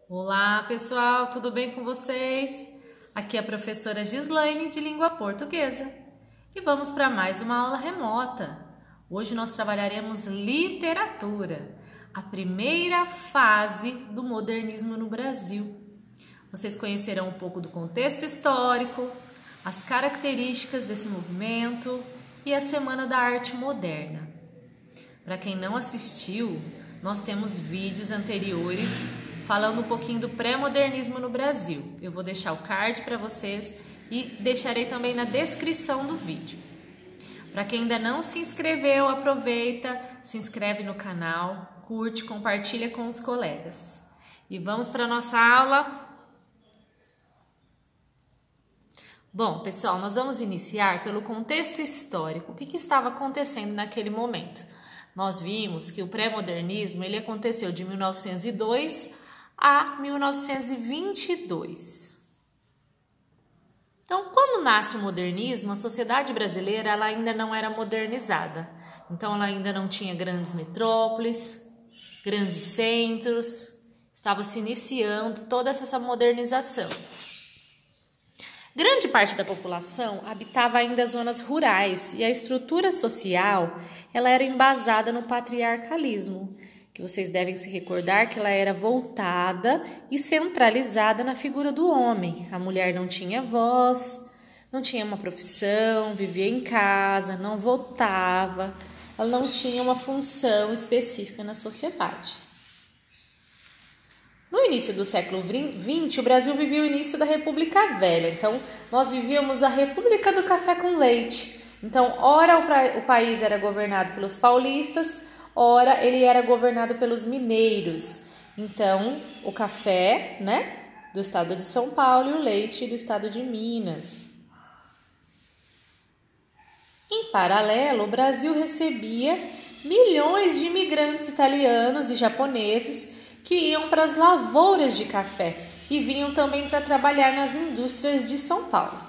Olá, pessoal, tudo bem com vocês? Aqui é a professora Gislaine de Língua Portuguesa e vamos para mais uma aula remota. Hoje nós trabalharemos literatura, a primeira fase do modernismo no Brasil. Vocês conhecerão um pouco do contexto histórico, as características desse movimento e a Semana da Arte Moderna. Para quem não assistiu, nós temos vídeos anteriores falando um pouquinho do pré-modernismo no Brasil. Eu vou deixar o card para vocês e deixarei também na descrição do vídeo. Para quem ainda não se inscreveu, aproveita, se inscreve no canal, curte, compartilha com os colegas. E vamos para a nossa aula. Bom, pessoal, nós vamos iniciar pelo contexto histórico. O que estava acontecendo naquele momento? Nós vimos que o pré-modernismo ele aconteceu de 1902 a 1922. Então, quando nasce o modernismo, a sociedade brasileira ela ainda não era modernizada. Então, ela ainda não tinha grandes metrópoles, grandes centros, estava se iniciando toda essa modernização. Grande parte da população habitava ainda zonas rurais e a estrutura social ela era embasada no patriarcalismo, que vocês devem se recordar que ela era voltada e centralizada na figura do homem. A mulher não tinha voz, não tinha uma profissão, vivia em casa, não votava, ela não tinha uma função específica na sociedade. No início do século XX, o Brasil vivia o início da República Velha. Então, nós vivíamos a República do Café com Leite. Então, ora o país era governado pelos paulistas, ora ele era governado pelos mineiros. Então, o café, do estado de São Paulo e o leite do estado de Minas. Em paralelo, o Brasil recebia milhões de imigrantes italianos e japoneses que iam para as lavouras de café e vinham também para trabalhar nas indústrias de São Paulo.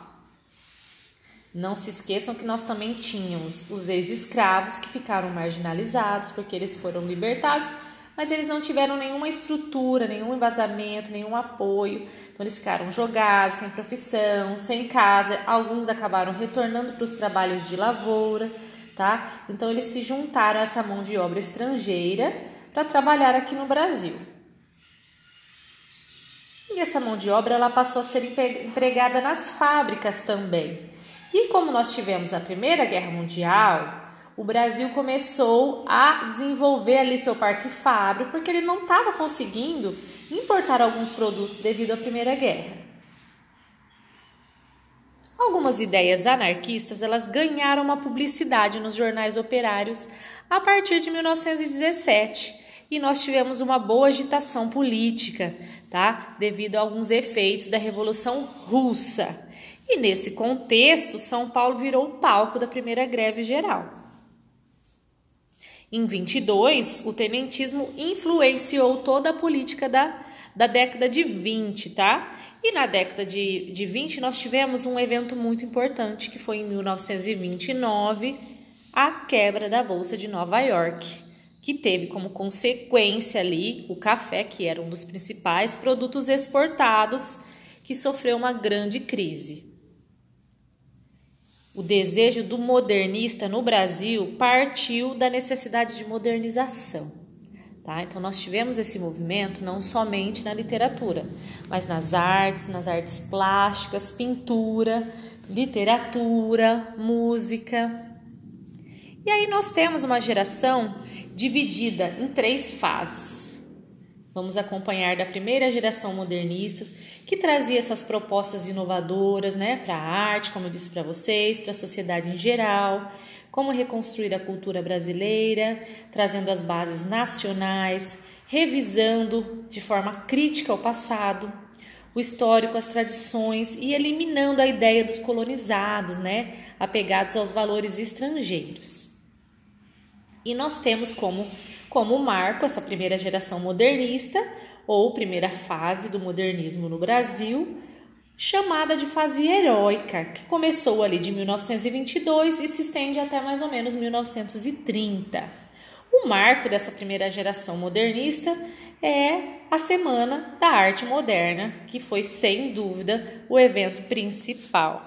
Não se esqueçam que nós também tínhamos os ex-escravos que ficaram marginalizados porque eles foram libertados, mas eles não tiveram nenhuma estrutura, nenhum embasamento, nenhum apoio. Então eles ficaram jogados, sem profissão, sem casa. Alguns acabaram retornando para os trabalhos de lavoura, tá? Então eles se juntaram a essa mão de obra estrangeira para trabalhar aqui no Brasil. E essa mão de obra ela passou a ser empregada nas fábricas também. E como nós tivemos a Primeira Guerra Mundial, o Brasil começou a desenvolver ali seu parque fábrico porque ele não estava conseguindo importar alguns produtos devido à Primeira Guerra. Algumas ideias anarquistas elas ganharam uma publicidade nos jornais operários a partir de 1917 e nós tivemos uma boa agitação política, tá? Devido a alguns efeitos da Revolução Russa. E nesse contexto, São Paulo virou o palco da primeira greve geral. Em 22, o tenentismo influenciou toda a política da década de 20, tá? E na década de 20 nós tivemos um evento muito importante, que foi em 1929, a quebra da Bolsa de Nova York, que teve como consequência ali o café, que era um dos principais produtos exportados, que sofreu uma grande crise. O desejo do modernista no Brasil partiu da necessidade de modernização. Tá? Então, nós tivemos esse movimento não somente na literatura, mas nas artes plásticas, pintura, literatura, música. E aí nós temos uma geração dividida em 3 fases. Vamos acompanhar da primeira geração modernistas, que trazia essas propostas inovadoras, para a arte, como eu disse para vocês, para a sociedade em geral, como reconstruir a cultura brasileira, trazendo as bases nacionais, revisando de forma crítica o passado, o histórico, as tradições e eliminando a ideia dos colonizados, apegados aos valores estrangeiros. E nós temos como marco essa primeira geração modernista, ou primeira fase do modernismo no Brasil, chamada de fase heróica, que começou ali de 1922 e se estende até mais ou menos 1930. O marco dessa primeira geração modernista é a Semana da Arte Moderna, que foi, sem dúvida, o evento principal.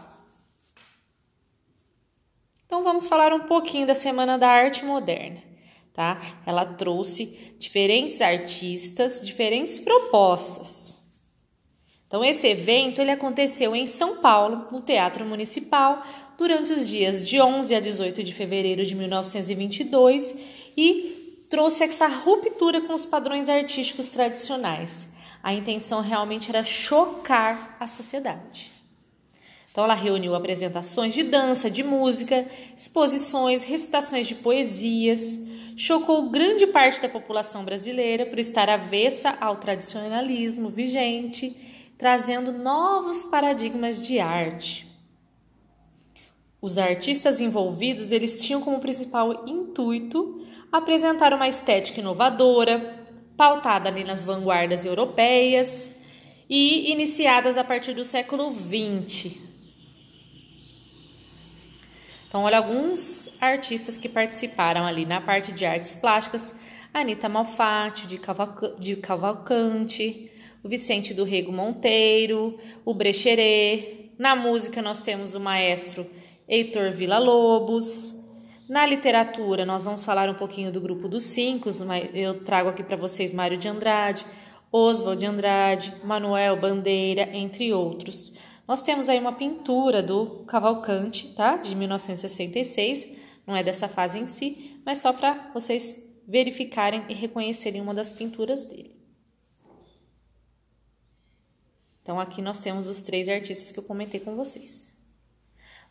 Então, vamos falar um pouquinho da Semana da Arte Moderna, tá? Ela trouxe diferentes artistas, diferentes propostas. Então, esse evento ele aconteceu em São Paulo, no Teatro Municipal, durante os dias de 11 a 18 de fevereiro de 1922 e trouxe essa ruptura com os padrões artísticos tradicionais. A intenção realmente era chocar a sociedade. Então, ela reuniu apresentações de dança, de música, exposições, recitações de poesias, chocou grande parte da população brasileira por estar avessa ao tradicionalismo vigente, trazendo novos paradigmas de arte. Os artistas envolvidos, eles tinham como principal intuito apresentar uma estética inovadora, pautada ali nas vanguardas europeias e iniciadas a partir do século XX. Então, olha alguns artistas que participaram ali na parte de artes plásticas: Anita Malfatti, de Cavalcante, o Vicente do Rego Monteiro, o Brecheret. Na música nós temos o maestro Heitor Villa-Lobos. Na literatura nós vamos falar um pouquinho do grupo dos Cinco, eu trago aqui para vocês Mário de Andrade, Oswald de Andrade, Manuel Bandeira, entre outros. Nós temos aí uma pintura do Cavalcante, tá? De 1966, não é dessa fase em si, mas só para vocês verificarem e reconhecerem uma das pinturas dele. Então, aqui nós temos os 3 artistas que eu comentei com vocês.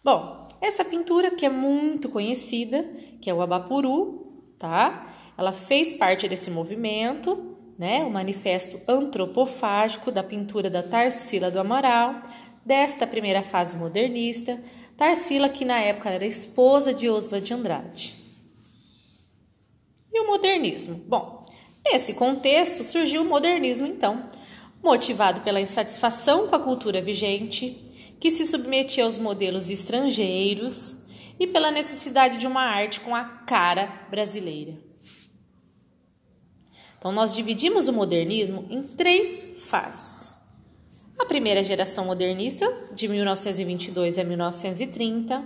Bom, essa pintura que é muito conhecida, que é o Abapuru, tá? Ela fez parte desse movimento, né? O Manifesto Antropofágico da pintura da Tarsila do Amaral, desta primeira fase modernista. Tarsila, que na época era esposa de Oswald de Andrade. E o modernismo? Bom, nesse contexto surgiu o modernismo, então, motivado pela insatisfação com a cultura vigente, que se submetia aos modelos estrangeiros e pela necessidade de uma arte com a cara brasileira. Então, nós dividimos o modernismo em 3 fases. A primeira geração modernista, de 1922 a 1930.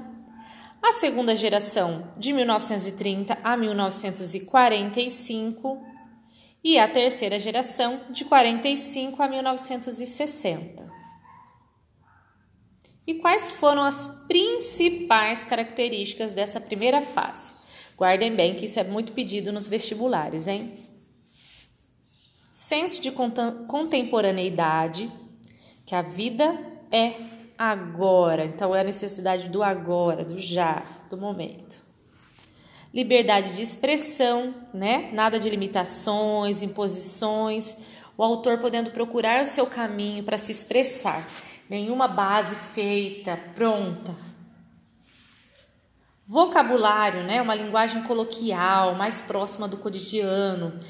A segunda geração, de 1930 a 1945. E a terceira geração, de 45 a 1960. E quais foram as principais características dessa primeira fase? Guardem bem que isso é muito pedido nos vestibulares, hein? Senso de contemporaneidade, que a vida é agora, então é a necessidade do agora, do já, do momento. Liberdade de expressão, né? Nada de limitações, imposições, o autor podendo procurar o seu caminho para se expressar, nenhuma base feita, pronta. Vocabulário, né? Uma linguagem coloquial, mais próxima do cotidiano.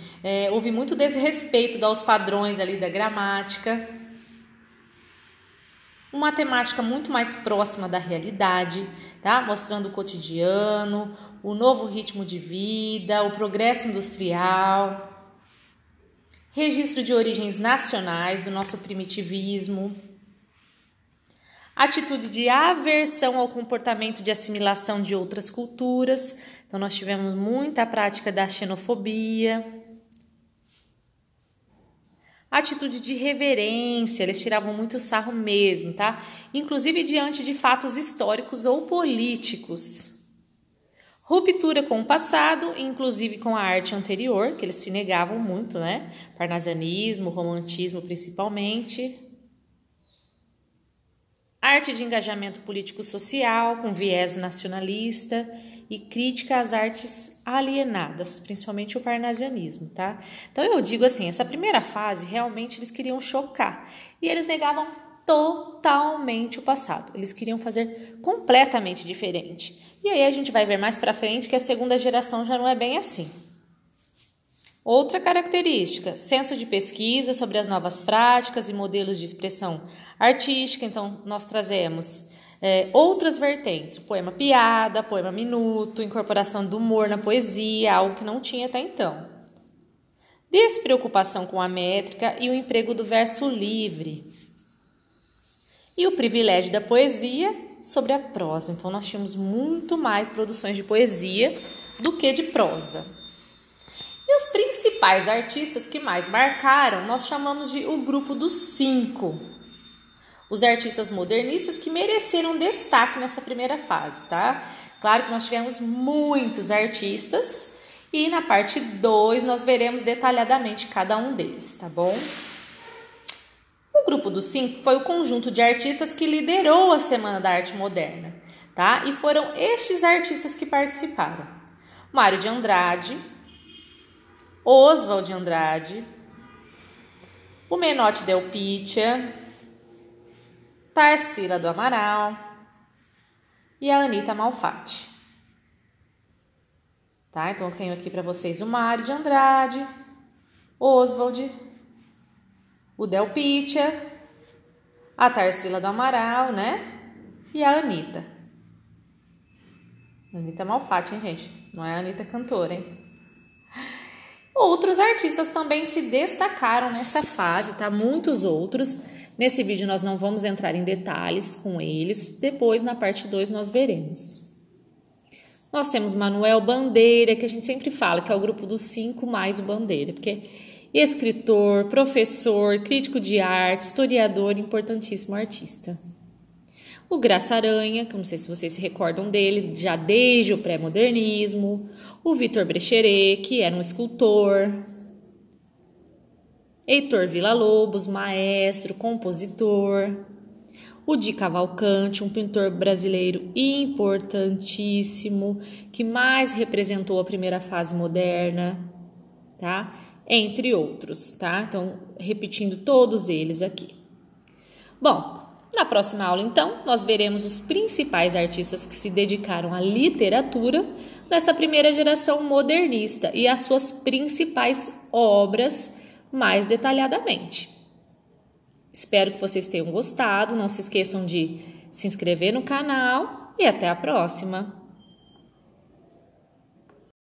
Houve muito desrespeito aos padrões ali da gramática. Uma temática muito mais próxima da realidade, tá? Mostrando o cotidiano, o novo ritmo de vida, o progresso industrial, registro de origens nacionais do nosso primitivismo, atitude de aversão ao comportamento de assimilação de outras culturas. Então, nós tivemos muita prática da xenofobia. Atitude de reverência, eles tiravam muito sarro mesmo, tá? Inclusive diante de fatos históricos ou políticos. Ruptura com o passado, inclusive com a arte anterior, que eles se negavam muito, né? Parnasianismo, romantismo principalmente. Arte de engajamento político-social, com viés nacionalista e crítica às artes alienadas, principalmente o parnasianismo, tá? Então eu digo assim, essa primeira fase realmente eles queriam chocar e eles negavam totalmente o passado. Eles queriam fazer completamente diferente. E aí a gente vai ver mais para frente que a segunda geração já não é bem assim. Outra característica, senso de pesquisa sobre as novas práticas e modelos de expressão artística. Então, nós trazemos outras vertentes, poema piada, poema minuto, incorporação do humor na poesia, algo que não tinha até então. despreocupação com a métrica e o emprego do verso livre. E o privilégio da poesia sobre a prosa. Então, nós tínhamos muito mais produções de poesia do que de prosa. E os principais artistas que mais marcaram, nós chamamos de o grupo dos 5. Os artistas modernistas que mereceram destaque nessa primeira fase, tá? Claro que nós tivemos muitos artistas e na parte 2 nós veremos detalhadamente cada um deles, tá bom? O grupo dos 5 foi o conjunto de artistas que liderou a Semana da Arte Moderna, tá? E foram estes artistas que participaram: Mário de Andrade, Oswald de Andrade, o Menotti Del Pitta, Tarsila do Amaral e a Anita Malfatti. Tá? Então, eu tenho aqui para vocês o Mário de Andrade, Oswald, o Del Pitta, a Tarsila do Amaral, né? E a Anita. Anita Malfatti, hein, gente? Não é a Anita cantora, hein? Outros artistas também se destacaram nessa fase, tá? Muitos outros. Nesse vídeo nós não vamos entrar em detalhes com eles. Depois, na parte 2, nós veremos. Nós temos Manuel Bandeira, que a gente sempre fala que é o grupo dos 5 mais o Bandeira, porque escritor, professor, crítico de arte, historiador, importantíssimo artista. O Graça Aranha, que eu não sei se vocês se recordam dele, já desde o pré-modernismo. O Vitor Brecheret, que era um escultor. Heitor Villa-Lobos, maestro, compositor. O Di Cavalcanti, um pintor brasileiro importantíssimo, que mais representou a primeira fase moderna, tá? Entre outros, tá? Então, repetindo todos eles aqui. Bom, na próxima aula, então, nós veremos os principais artistas que se dedicaram à literatura nessa primeira geração modernista e as suas principais obras mais detalhadamente. Espero que vocês tenham gostado. Não se esqueçam de se inscrever no canal e até a próxima!